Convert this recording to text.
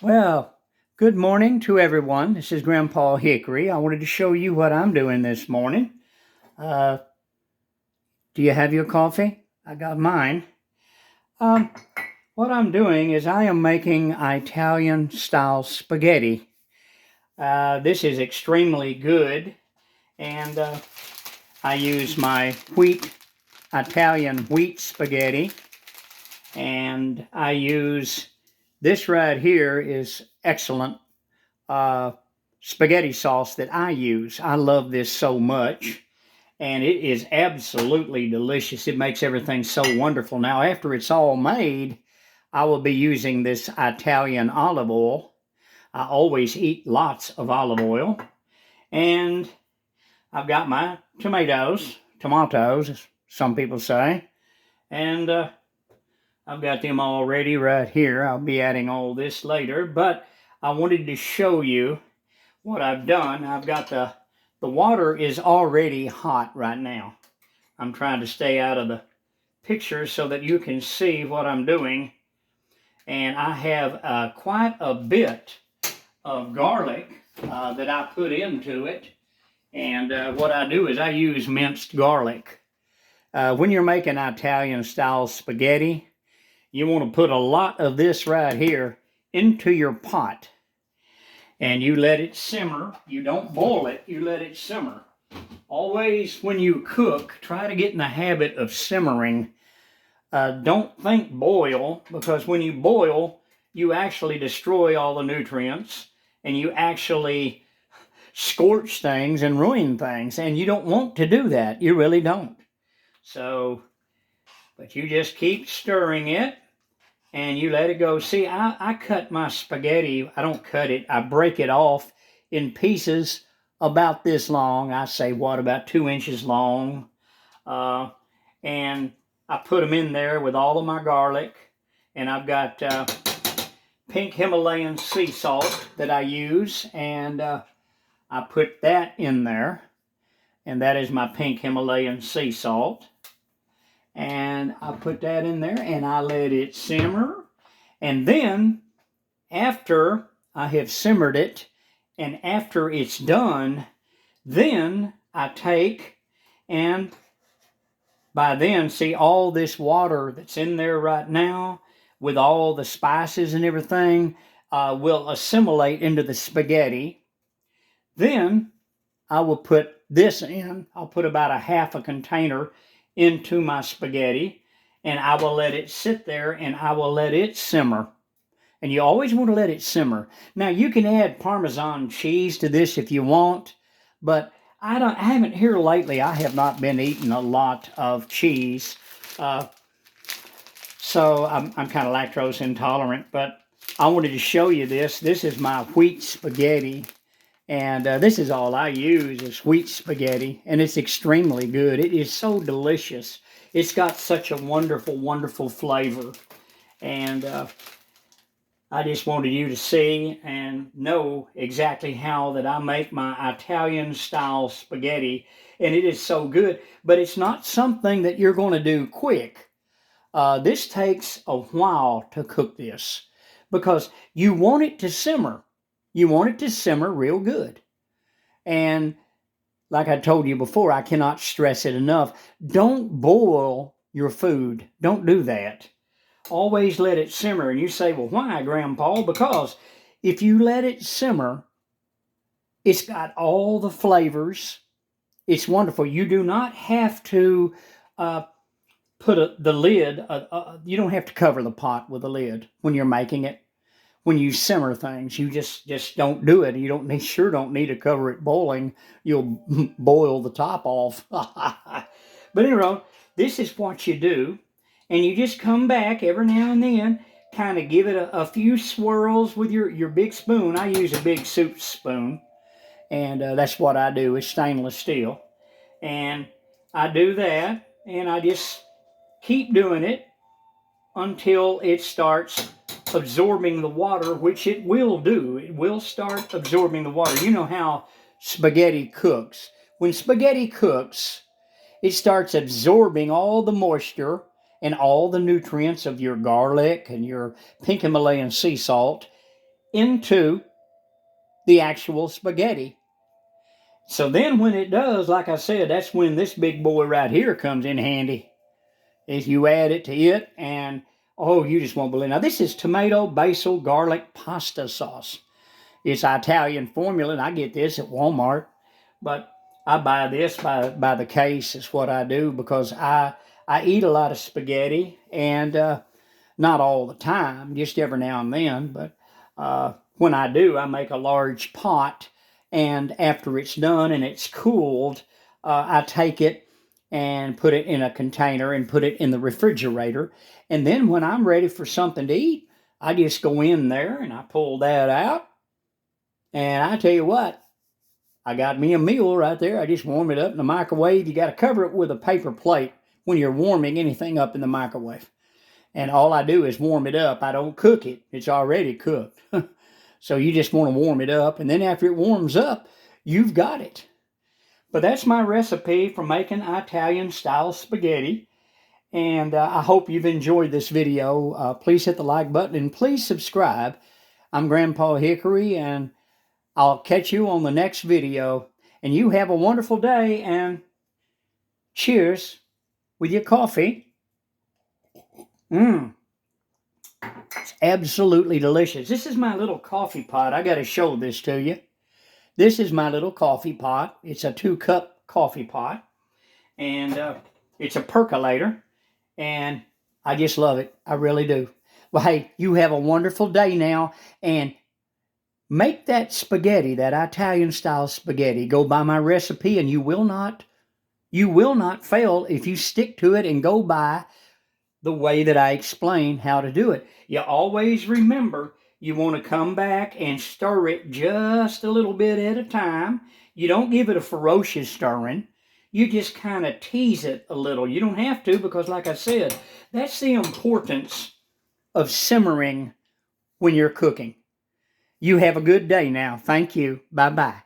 Well, good morning to everyone. This is Grandpa Hickory. I wanted to show you what I'm doing this morning. Uh, do you have your coffee? I got mine. Um, what I'm doing is I am making Italian style spaghetti. This is extremely good, and I use my Italian wheat spaghetti, and I use this right here is excellent uh, spaghetti sauce that I use. I love this so much, and it is absolutely delicious. It makes everything so wonderful. Now, after it's all made, I will be using this Italian olive oil. I always eat lots of olive oil, and I've got my tomatoes, as some people say, and I've got them all ready right here. I'll be adding all this later, but I wanted to show you what I've done. I've got the water is already hot right now. I'm trying to stay out of the picture so that you can see what I'm doing. And I have quite a bit of garlic that I put into it. And what I do is I use minced garlic. When you're making Italian style spaghetti, you want to put a lot of this right here into your pot, and you let it simmer. You don't boil it, you let it simmer. Always, when you cook, try to get in the habit of simmering. Don't think boil, because when you boil, you actually destroy all the nutrients and you actually scorch things and ruin things. And you don't want to do that. You really don't. So, but you just keep stirring it and you let it go. See, I cut my spaghetti. I don't cut it. I break it off in pieces about this long. I say, what, about 2 inches long? And I put them in there with all of my garlic. And I've got pink Himalayan sea salt that I use. And I put that in there. And that is my pink Himalayan sea salt. And I put that in there and I let it simmer. And then, after I have simmered it and after it's done, then I take, and by then, see, all this water that's in there right now with all the spices and everything will assimilate into the spaghetti. Then I will put this in. I'll put about a half a container into my spaghetti, and I will let it sit there and I will let it simmer. And you always want to let it simmer. Now, you can add Parmesan cheese to this if you want, but I haven't here lately. I have not been eating a lot of cheese, uh, so I'm kind of lactose intolerant. But I wanted to show you this. This is my wheat spaghetti, and this is all I use is wheat spaghetti, and it's extremely good. It is so delicious. It's got such a wonderful, wonderful flavor, and I just wanted you to see and know exactly how that I make my Italian style spaghetti, and it is so good. But it's not something that you're going to do quick. This takes a while to cook this because you want it to simmer. You want it to simmer real good. And like I told you before, I cannot stress it enough. Don't boil your food. Don't do that. Always let it simmer. And you say, well, why, Grandpa? Because if you let it simmer, it's got all the flavors. It's wonderful. You do not have to uh, put the lid, you don't have to cover the pot with a lid when you're making it. When you simmer things, you just don't do it. You don't need to cover it boiling. You'll boil the top off. But anyway, this is what you do. And you just come back every now and then, kind of give it a few swirls with your big spoon. I use a big soup spoon, and that's what I do. It's stainless steel. And I do that, and I just keep doing it until it starts absorbing the water, which it will do. It will start absorbing the water. You know how spaghetti cooks. When spaghetti cooks, it starts absorbing all the moisture and all the nutrients of your garlic and your pink Himalayan sea salt. into the actual spaghetti. So then when it does, like I said, that's when this big boy right here comes in handy. Is you add it to it, and oh, you just won't believe. Now this is tomato, basil, garlic pasta sauce. It's Italian formula, and I get this at Walmart. But I buy this by the case is what I do, because I eat a lot of spaghetti, and not all the time, just every now and then. But when I do, I make a large pot, and after it's done and it's cooled, I take it and put it in a container and put it in the refrigerator. And then when I'm ready for something to eat, I just go in there and I pull that out. And I tell you what, I got me a meal right there. I just warm it up in the microwave. You got to cover it with a paper plate when you're warming anything up in the microwave. And all I do is warm it up. I don't cook it. It's already cooked. So you just want to warm it up. And then after it warms up, you've got it. But that's my recipe for making Italian-style spaghetti. And I hope you've enjoyed this video. Please hit the like button and please subscribe. I'm Grandpa Hickory, and I'll catch you on the next video. And you have a wonderful day, and cheers with your coffee. It's absolutely delicious. This is my little coffee pot. I got to show this to you. This is my little coffee pot. It's a 2-cup coffee pot, and it's a percolator, and I just love it. I really do. Well, hey, you have a wonderful day now, and make that spaghetti, that Italian-style spaghetti. Go by my recipe, and you will not fail if you stick to it and go by the way that I explain how to do it. You always remember, you want to come back and stir it just a little bit at a time. You don't give it a ferocious stirring. You just kind of tease it a little. You don't have to, because like I said, that's the importance of simmering when you're cooking. You have a good day now. Thank you. Bye-bye.